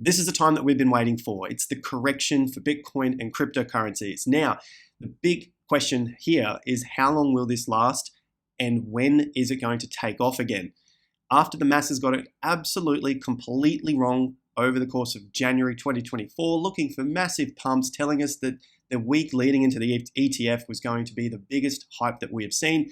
This is the time that we've been waiting for. It's the correction for Bitcoin and cryptocurrencies. Now, the big question here is how long will this last and when is it going to take off again? After the masses got it absolutely, completely wrong over the course of January 2024, looking for massive pumps, telling us that the week leading into the ETF was going to be the biggest hype that we have seen,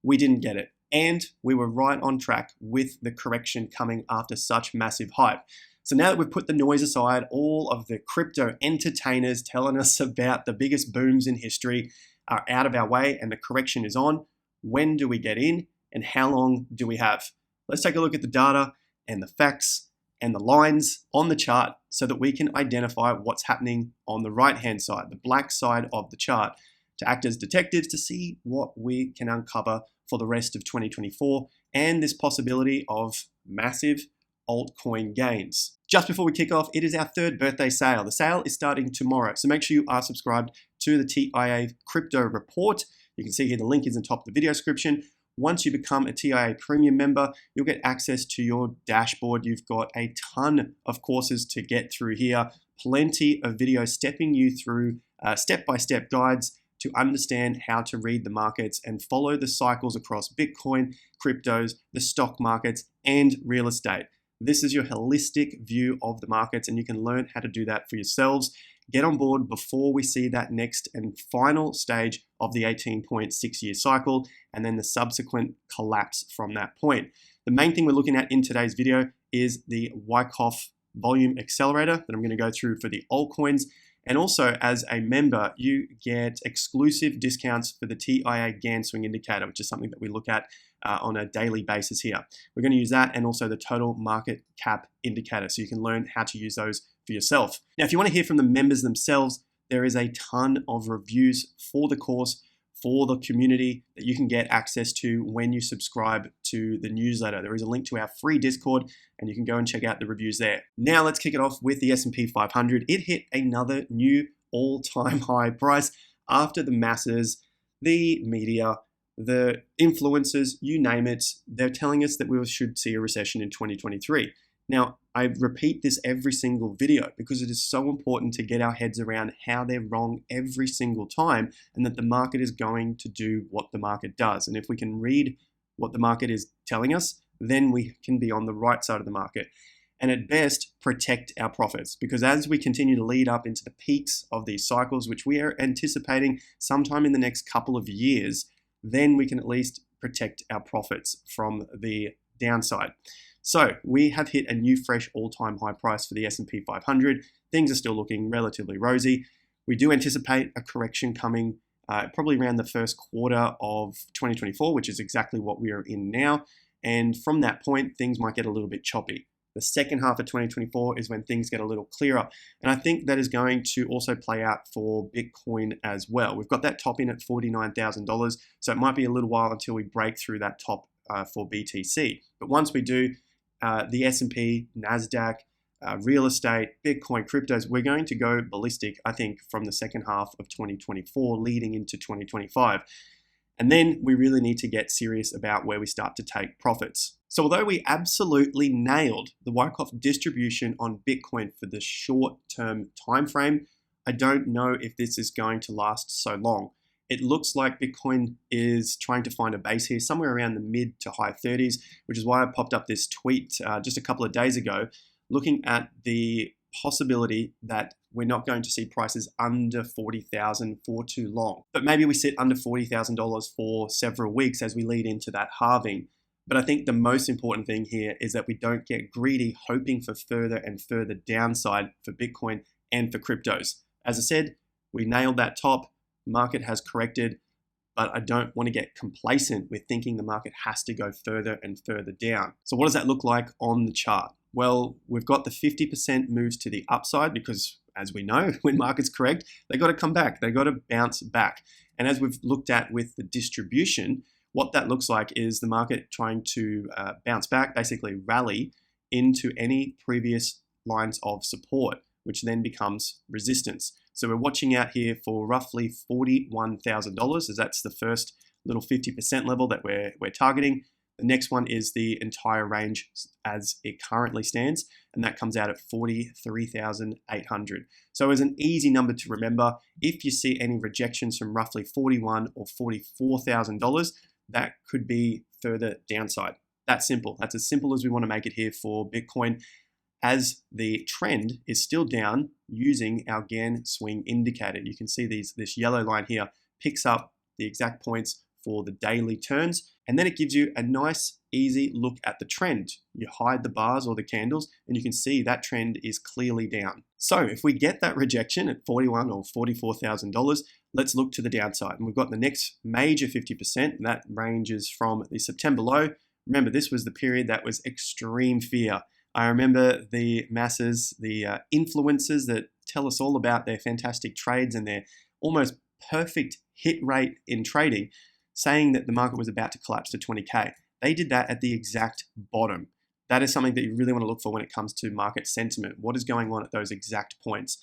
we didn't get it. And we were right on track with the correction coming after such massive hype. So now that we've put the noise aside, all of the crypto entertainers telling us about the biggest booms in history are out of our way and the correction is on. When do we get in and how long do we have? Let's take a look at the data and the facts and the lines on the chart so that we can identify what's happening on the right-hand side, the black side of the chart, to act as detectives to see what we can uncover for the rest of 2024 and this possibility of massive altcoin gains. Just before we kick off, it is our third birthday sale. The sale is starting tomorrow, so make sure you are subscribed to the TIA Crypto Report. You can see here the link is in top of the video description. Once you become a TIA Premium member, you'll get access to your dashboard. You've got a ton of courses to get through here, plenty of videos stepping you through step-by-step guides to understand how to read the markets and follow the cycles across Bitcoin, cryptos, the stock markets, and real estate. This is your holistic view of the markets, and you can learn how to do that for yourselves. Get on board before we see that next and final stage of the 18.6-year cycle and then the subsequent collapse from that point. The main thing we're looking at in today's video is the Wyckoff volume accelerator that I'm going to go through for the altcoins. And also, as a member, you get exclusive discounts for the TIA Gann swing indicator, which is something that we look at on a daily basis here. We're going to use that and also the total market cap indicator, so you can learn how to use those for yourself. Now, if you want to hear from the members themselves, there is a ton of reviews for the course, for the community that you can get access to when you subscribe to the newsletter. There is a link to our free Discord and you can go and check out the reviews there. Now let's kick it off with the S&P 500. It hit another new all-time high price after the masses, the media, the influencers, you name it, they're telling us that we should see a recession in 2023. Now, I repeat this every single video because it is so important to get our heads around how they're wrong every single time and that the market is going to do what the market does. And if we can read what the market is telling us, then we can be on the right side of the market. And at best, protect our profits, because as we continue to lead up into the peaks of these cycles, which we are anticipating sometime in the next couple of years, then we can at least protect our profits from the downside. So we have hit a new fresh all-time high price for the S&P 500. Things are still looking relatively rosy. We do anticipate a correction coming probably around the first quarter of 2024, which is exactly what we are in now. And from that point, things might get a little bit choppy. The second half of 2024 is when things get a little clearer. And I think that is going to also play out for Bitcoin as well. We've got that top in at $49,000. So it might be a little while until we break through that top for BTC. But once we do, the S&P, NASDAQ, real estate, Bitcoin, cryptos, we're going to go ballistic, I think, from the second half of 2024 leading into 2025. And then we really need to get serious about where we start to take profits. So although we absolutely nailed the Wyckoff distribution on Bitcoin for the short-term time frame, I don't know if this is going to last so long. It looks like Bitcoin is trying to find a base here somewhere around the mid to high 30s, which is why I popped up this tweet just a couple of days ago, looking at the possibility that we're not going to see prices under $40,000 for too long. But maybe we sit under $40,000 for several weeks as we lead into that halving. But I think the most important thing here is that we don't get greedy hoping for further and further downside for Bitcoin and for cryptos. As I said, we nailed that top. Market has corrected, but I don't want to get complacent with thinking the market has to go further and further down. So what does that look like on the chart? Well, we've got the 50% moves to the upside because, as we know, when markets correct, they got to come back. They got to bounce back. And as we've looked at with the distribution, what that looks like is the market trying to bounce back, basically rally into any previous lines of support, which then becomes resistance. So we're watching out here for roughly $41,000, as that's the first little 50% level that we're targeting. The next one is the entire range as it currently stands, and that comes out at 43,800. So as an easy number to remember, if you see any rejections from roughly $41,000 or $44,000, that could be further downside. That's simple. That's as simple as we want to make it here for Bitcoin, as the trend is still down using our Gann swing indicator. You can see this yellow line here picks up the exact points for the daily turns, and then it gives you a nice easy look at the trend. You hide the bars or the candles and you can see that trend is clearly down. So if we get that rejection at $41,000 or $44,000, let's look to the downside. And we've got the next major 50%, and that ranges from the September low. Remember, this was the period that was extreme fear. I remember the masses, the influencers that tell us all about their fantastic trades and their almost perfect hit rate in trading, saying that the market was about to collapse to 20K. They did that at the exact bottom. That is something that you really want to look for when it comes to market sentiment. What is going on at those exact points?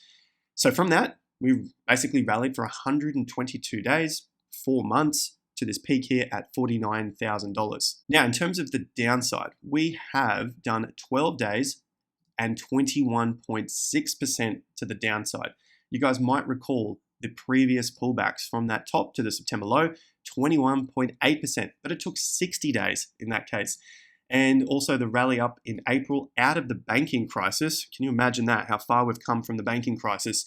So from that, we basically rallied for 122 days, 4 months, to this peak here at $49,000. Now, in terms of the downside, we have done 12 days and 21.6% to the downside. You guys might recall the previous pullbacks from that top to the September low, 21.8%, but it took 60 days in that case. And also the rally up in April out of the banking crisis. Can you imagine that? How far we've come from the banking crisis?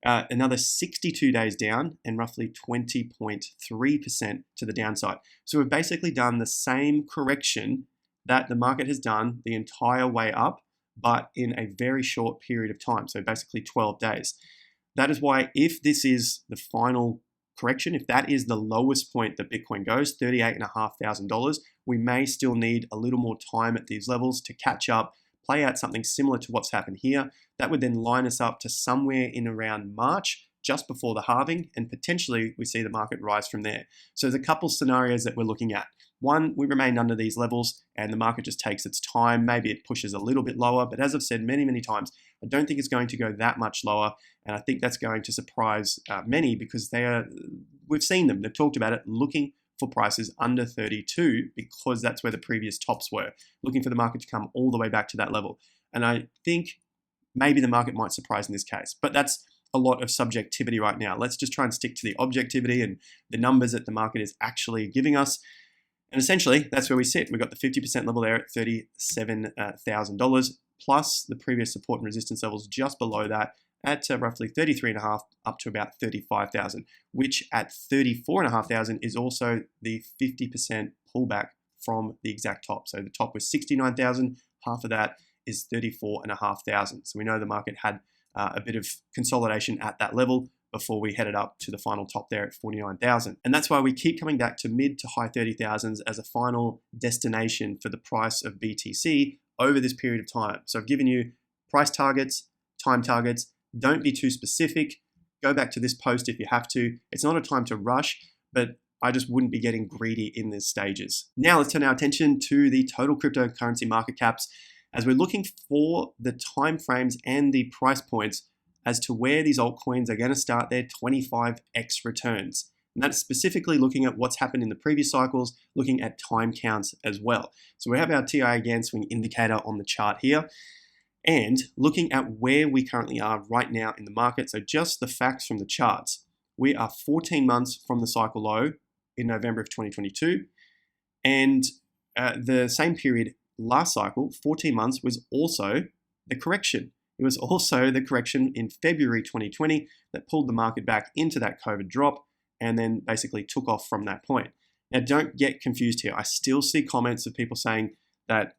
Another 62 days down and roughly 20.3% to the downside. So we've basically done the same correction that the market has done the entire way up, but in a very short period of time. So basically 12 days. That is why if this is the final correction, if that is the lowest point that Bitcoin goes, $38,500, we may still need a little more time at these levels to catch up, play out something similar to what's happened here. That would then line us up to somewhere in around March, just before the halving, and potentially we see the market rise from there. So there's a couple scenarios that we're looking at. One, we remain under these levels and the market just takes its time. Maybe it pushes a little bit lower, but as I've said many, many times, I don't think it's going to go that much lower. And I think that's going to surprise many because we've seen them, they've talked about it, looking for prices under 32 because that's where the previous tops were, looking for the market to come all the way back to that level. And I think maybe the market might surprise in this case, but that's a lot of subjectivity right now. Let's just try and stick to the objectivity and the numbers that the market is actually giving us. And essentially, that's where we sit. We've got the 50% level there at $37,000, plus the previous support and resistance levels just below that at roughly 33.5 up to about 35,000, which at 34,500 is also the 50% pullback from the exact top. So the top was 69,000, half of that is 34,500. So we know the market had a bit of consolidation at that level before we headed up to the final top there at 49,000. And that's why we keep coming back to mid to high 30,000s as a final destination for the price of BTC over this period of time. So I've given you price targets, time targets. Don't be too specific. Go back to this post if you have to. It's not a time to rush, but I just wouldn't be getting greedy in these stages. Now let's turn our attention to the total cryptocurrency market caps as we're looking for the time frames and the price points as to where these altcoins are going to start their 25x returns. And that's specifically looking at what's happened in the previous cycles, looking at time counts as well. So we have our TI Gann swing indicator on the chart here, and looking at where we currently are right now in the market. So just the facts from the charts. We are 14 months from the cycle low in November of 2022, and the same period last cycle, 14 months, was also the correction. It was also the correction in February 2020 that pulled the market back into that COVID drop and then basically took off from that point. Now, don't get confused here. I still see comments of people saying that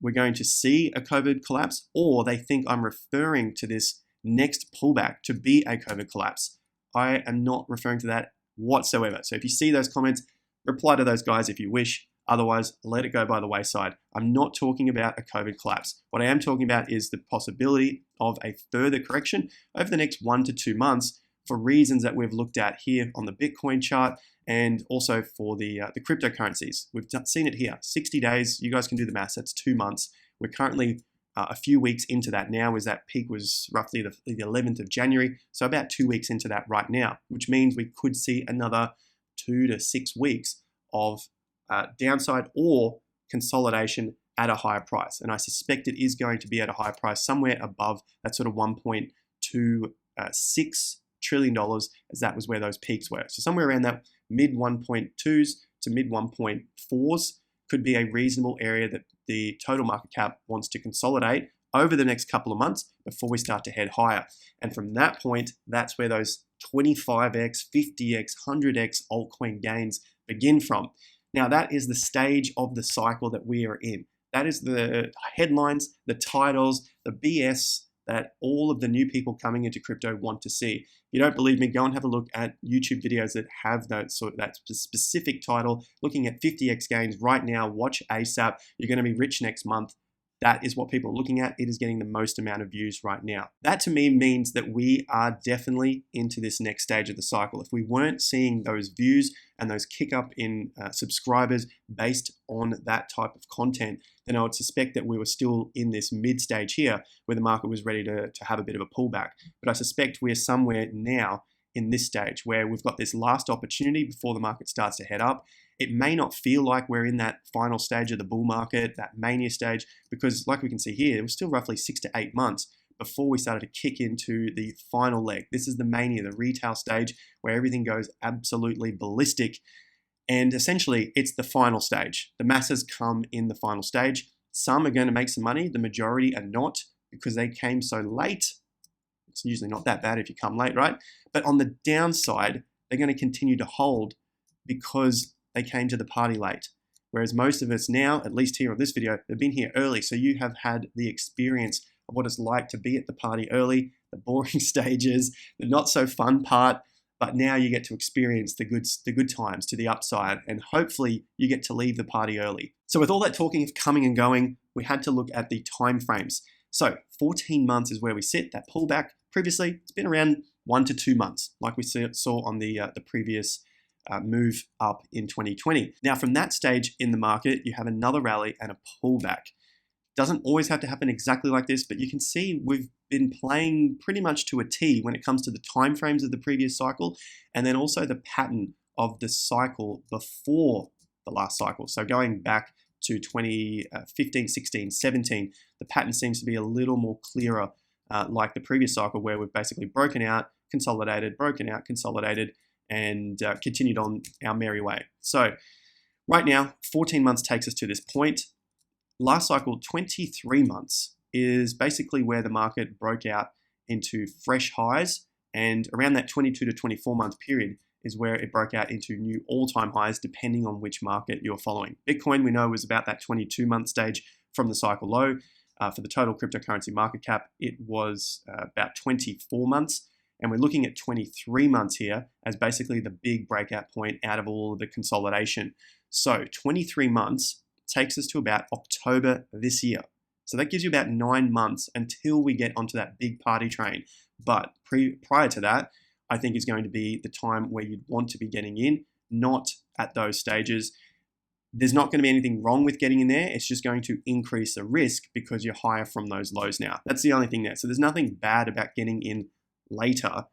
we're going to see a COVID collapse, or they think I'm referring to this next pullback to be a COVID collapse. I am not referring to that whatsoever. So if you see those comments, reply to those guys if you wish. Otherwise, let it go by the wayside. I'm not talking about a COVID collapse. What I am talking about is the possibility of a further correction over the next 1 to 2 months for reasons that we've looked at here on the Bitcoin chart and also for the cryptocurrencies. We've seen it here, 60 days. You guys can do the maths. That's 2 months. We're currently a few weeks into that now, as that peak was roughly the 11th of January. So about 2 weeks into that right now, which means we could see another 2 to 6 weeks of downside or consolidation at a higher price. And I suspect it is going to be at a higher price, somewhere above that sort of $1.26 trillion, as that was where those peaks were. So somewhere around that mid 1.2s to mid 1.4s could be a reasonable area that the total market cap wants to consolidate over the next couple of months before we start to head higher. And from that point, that's where those 25x, 50x, 100x altcoin gains begin from. Now, that is the stage of the cycle that we are in. That is the headlines, the titles, the BS that all of the new people coming into crypto want to see. If you don't believe me, go and have a look at YouTube videos that have that specific title, looking at 50x gains right now. Watch ASAP. You're going to be rich next month. That is what people are looking at. It is getting the most amount of views right now. That to me means that we are definitely into this next stage of the cycle. If we weren't seeing those views and those kick up in subscribers based on that type of content, then I would suspect that we were still in this mid stage here where the market was ready to have a bit of a pullback. But I suspect we're somewhere now in this stage where we've got this last opportunity before the market starts to head up. It may not feel like we're in that final stage of the bull market, that mania stage, because like we can see here, it was still roughly 6 to 8 months before we started to kick into the final leg. This is the mania, the retail stage, where everything goes absolutely ballistic. And essentially, it's the final stage. The masses come in the final stage. Some are going to make some money. The majority are not, because they came so late. It's usually not that bad if you come late, right? But on the downside, they're going to continue to hold because they came to the party late. Whereas most of us now, at least here on this video, they've been here early. So you have had the experience of what it's like to be at the party early, the boring stages, the not so fun part, but now you get to experience the good times to the upside, and hopefully you get to leave the party early. So with all that talking of coming and going, we had to look at the time frames. So 14 months is where we sit. That pullback previously, it's been around 1 to 2 months, like we saw on the previous move up in 2020. Now, from that stage in the market, you have another rally and a pullback. Doesn't always have to happen exactly like this, but you can see we've been playing pretty much to a T when it comes to the time frames of the previous cycle, and then also the pattern of the cycle before the last cycle. So going back to 2015, 16, 17, the pattern seems to be a little more clearer, like the previous cycle, where we've basically broken out, consolidated, broken out, consolidated, and continued on our merry way. So right now, 14 months takes us to this point. Last cycle, 23 months is basically where the market broke out into fresh highs, and around that 22 to 24 month period is where it broke out into new all-time highs, depending on which market you're following. Bitcoin, we know, was about that 22-month stage from the cycle low. For the total cryptocurrency market cap, it was about 24 months. And we're looking at 23 months here as basically the big breakout point out of all of the consolidation. So 23 months takes us to about October this year. So that gives you about 9 months until we get onto that big party train. But prior to that, I think is going to be the time where you'd want to be getting in, not at those stages. There's not going to be anything wrong with getting in there. It's just going to increase the risk because you're higher from those lows now. That's the only thing there. So there's nothing bad about getting in later.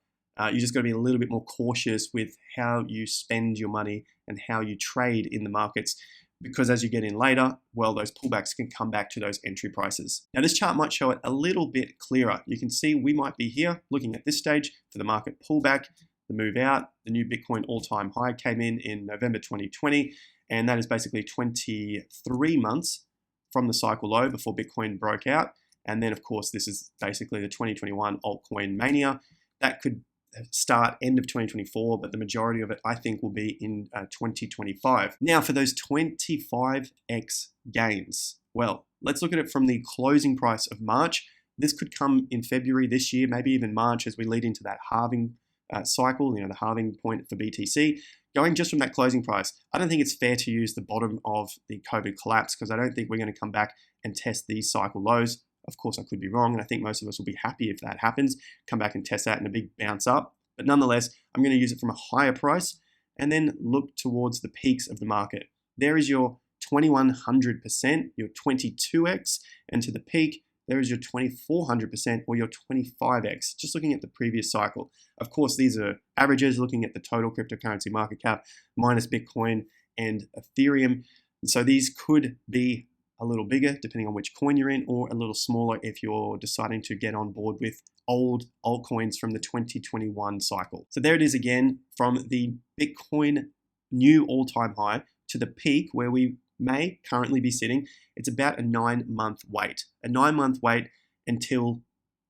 You just got to be a little bit more cautious with how you spend your money and how you trade in the markets, because as you get in later, well, those pullbacks can come back to those entry prices. Now, this chart might show it a little bit clearer. You can see we might be here looking at this stage for the market pullback, the move out. The new Bitcoin all-time high came in November 2020, and that is basically 23 months from the cycle low before Bitcoin broke out. And then, of course, this is basically the 2021 altcoin mania. That could start end of 2024, but the majority of it, I think, will be in 2025. Now, for those 25x gains, well, let's look at it from the closing price of March. This could come in February this year, maybe even March, as we lead into that halving cycle, the halving point for BTC. Going just from that closing price, I don't think it's fair to use the bottom of the COVID collapse, because I don't think we're going to come back and test these cycle lows. Of course, I could be wrong, and I think most of us will be happy if that happens, come back and test that in a big bounce up. But nonetheless, I'm going to use it from a higher price and then look towards the peaks of the market. There is your 2100%, your 22x, and to the peak, there is your 2400% or your 25x, just looking at the previous cycle. Of course, these are averages, looking at the total cryptocurrency market cap minus Bitcoin and Ethereum. And so these could be a little bigger depending on which coin you're in, or a little smaller if you're deciding to get on board with old altcoins from the 2021 cycle. So there it is again, from the Bitcoin new all-time high to the peak where we may currently be sitting. It's about a 9-month wait. A 9-month wait until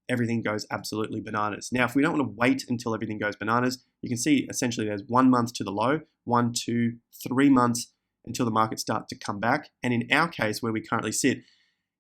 everything goes absolutely bananas. Now, if we don't want to wait until everything goes bananas, you can see essentially there's 1 month to the low, 1, 2, 3 months until the market starts to come back. And in our case, where we currently sit,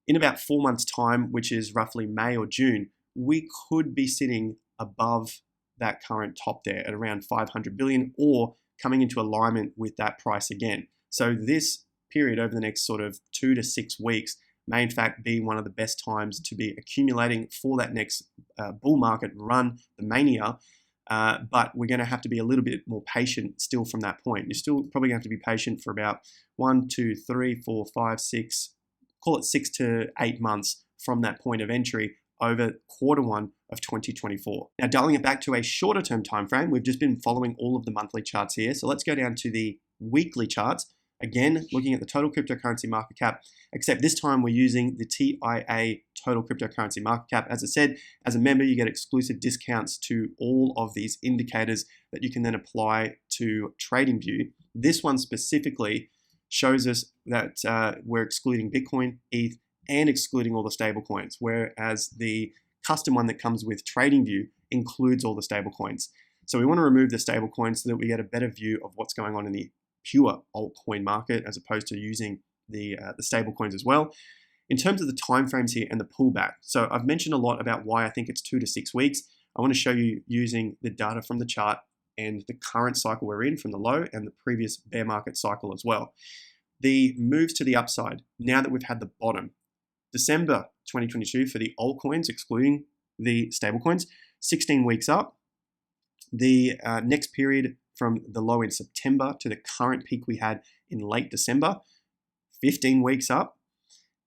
in about 4 months' time, which is roughly May or June, we could be sitting above that current top there at around 500 billion, or coming into alignment with that price again. So this period over the next sort of 2 to 6 weeks may in fact be one of the best times to be accumulating for that next bull market run, the mania. But we're going to have to be a little bit more patient still from that point. You're still probably going to have to be patient for about 1, 2, 3, 4, 5, 6, call it 6 to 8 months from that point of entry over Q1 of 2024. Now, dialing it back to a shorter term time frame, we've just been following all of the monthly charts here. So let's go down to the weekly charts. Again, looking at the total cryptocurrency market cap, except this time we're using the TIA total cryptocurrency market cap. As I said, as a member, you get exclusive discounts to all of these indicators that you can then apply to TradingView. This one specifically shows us that we're excluding Bitcoin, ETH, and excluding all the stable coins, whereas the custom one that comes with TradingView includes all the stable coins. So we want to remove the stable coins so that we get a better view of what's going on in the pure altcoin market, as opposed to using the stable coins as well. In terms of the timeframes here and the pullback, so I've mentioned a lot about why I think it's 2 to 6 weeks. I want to show you using the data from the chart and the current cycle we're in from the low and the previous bear market cycle as well. The moves to the upside, now that we've had the bottom, December 2022 for the altcoins, excluding the stablecoins, 16 weeks up. The next period from the low in September to the current peak we had in late December, 15 weeks up.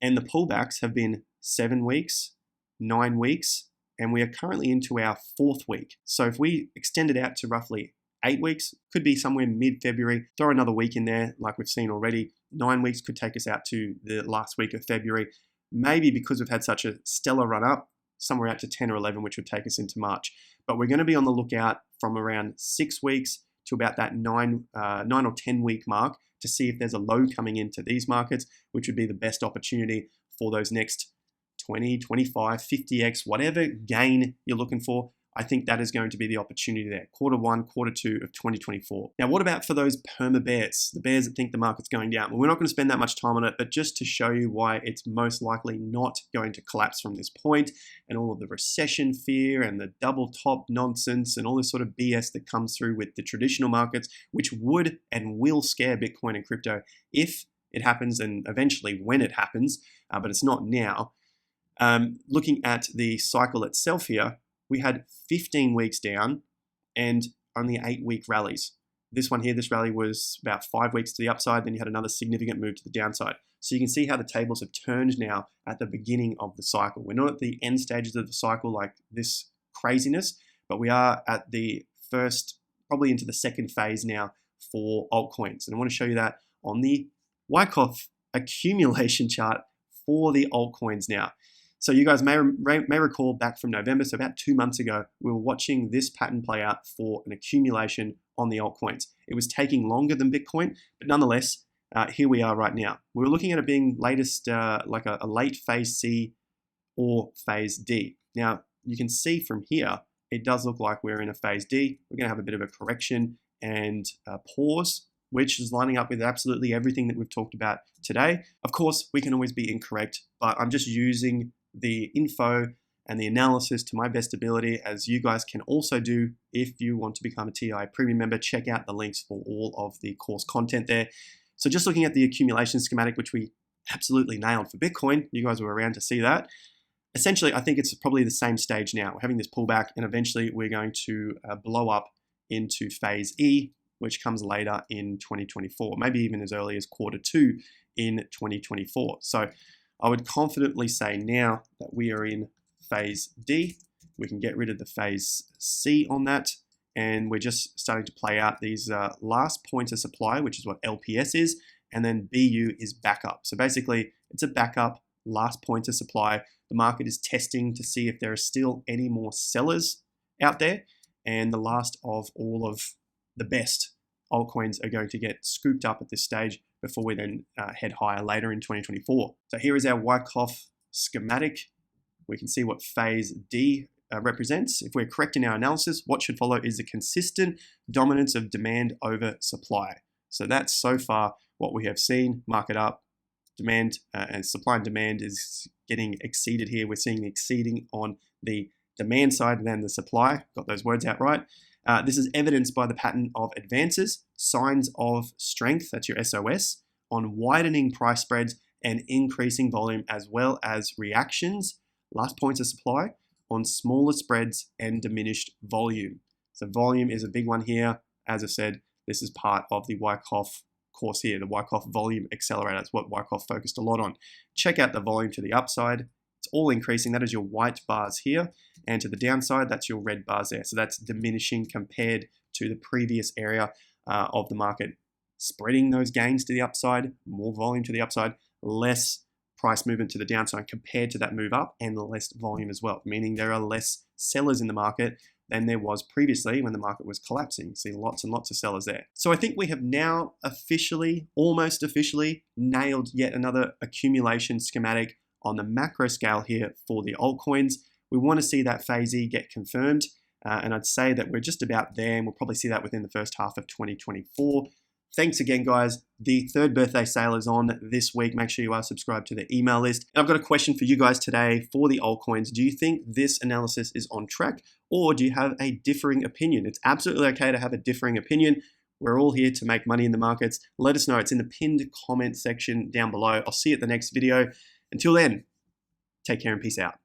And the pullbacks have been 7 weeks, 9 weeks, and we are currently into our 4th week. So if we extend it out to roughly 8 weeks, could be somewhere mid-February, throw another week in there like we've seen already. 9 weeks could take us out to the last week of February. Maybe because we've had such a stellar run up, somewhere out to 10 or 11, which would take us into March. But we're going to be on the lookout from around 6 weeks to about that 9 or 10 week mark to see if there's a low coming into these markets, which would be the best opportunity for those next 20, 25, 50x, whatever gain you're looking for. I think that is going to be the opportunity there. Q1, Q2 of 2024. Now, what about for those perma bears, the bears that think the market's going down? Well, we're not going to spend that much time on it, but just to show you why it's most likely not going to collapse from this point, and all of the recession fear and the double top nonsense and all this sort of BS that comes through with the traditional markets, which would and will scare Bitcoin and crypto if it happens, and eventually when it happens, but it's not now. Looking at the cycle itself here, we had 15 weeks down and only 8-week rallies. This one here, this rally was about 5 weeks to the upside, then you had another significant move to the downside. So you can see how the tables have turned now at the beginning of the cycle. We're not at the end stages of the cycle like this craziness, but we are at the first, probably into the second phase now for altcoins. And I want to show you that on the Wyckoff accumulation chart for the altcoins now. So you guys may recall back from November, so about 2 months ago, we were watching this pattern play out for an accumulation on the altcoins. It was taking longer than Bitcoin, but nonetheless, here we are right now. We were looking at it being latest, like a late phase C or phase D. Now, you can see from here, it does look like we're in a phase D. We're gonna have a bit of a correction and a pause, which is lining up with absolutely everything that we've talked about today. Of course, we can always be incorrect, but I'm just using the info and the analysis to my best ability, as you guys can also do if you want to become a TI premium member. Check out the links for all of the course content there. So just looking at the accumulation schematic, which we absolutely nailed for Bitcoin, you guys were around to see that. Essentially, I think it's probably the same stage now. We're having this pullback, and eventually we're going to blow up into phase E, which comes later in 2024, maybe even as early as Q2 in 2024. So I would confidently say now that we are in phase D. We can get rid of the phase C on that, and we're just starting to play out these last points of supply, which is what LPS is, and then BU is backup. So basically, it's a backup, last point of supply. The market is testing to see if there are still any more sellers out there, and the last of all of the best altcoins are going to get scooped up at this stage before we then head higher later in 2024. So here is our Wyckoff schematic. We can see what phase D represents. If we're correct in our analysis, what should follow is a consistent dominance of demand over supply. So that's so far what we have seen. Market up, demand and supply and demand is getting exceeded here. We're seeing exceeding on the demand side than the supply. Got those words out right. This is evidenced by the pattern of advances, signs of strength, that's your SOS, on widening price spreads and increasing volume, as well as reactions, last points of supply, on smaller spreads and diminished volume. So volume is a big one here. As I said, this is part of the Wyckoff course here, the Wyckoff Volume Accelerator. That's what Wyckoff focused a lot on. Check out the volume to the upside. It's all increasing. That is your white bars here. And to the downside, that's your red bars there. So that's diminishing compared to the previous area of the market. Spreading those gains to the upside, more volume to the upside, less price movement to the downside compared to that move up, and less volume as well, meaning there are less sellers in the market than there was previously when the market was collapsing. See lots and lots of sellers there. So I think we have now officially, almost officially, nailed yet another accumulation schematic on the macro scale here for the altcoins. We want to see that phase E get confirmed, and I'd say that we're just about there, and we'll probably see that within the first half of 2024. Thanks again, guys. The third birthday sale is on this week. Make sure you are subscribed to the email list. And I've got a question for you guys today for the altcoins. Do you think this analysis is on track, or do you have a differing opinion? It's absolutely okay to have a differing opinion. We're all here to make money in the markets. Let us know. It's in the pinned comment section down below. I'll see you at the next video. Until then, take care and peace out.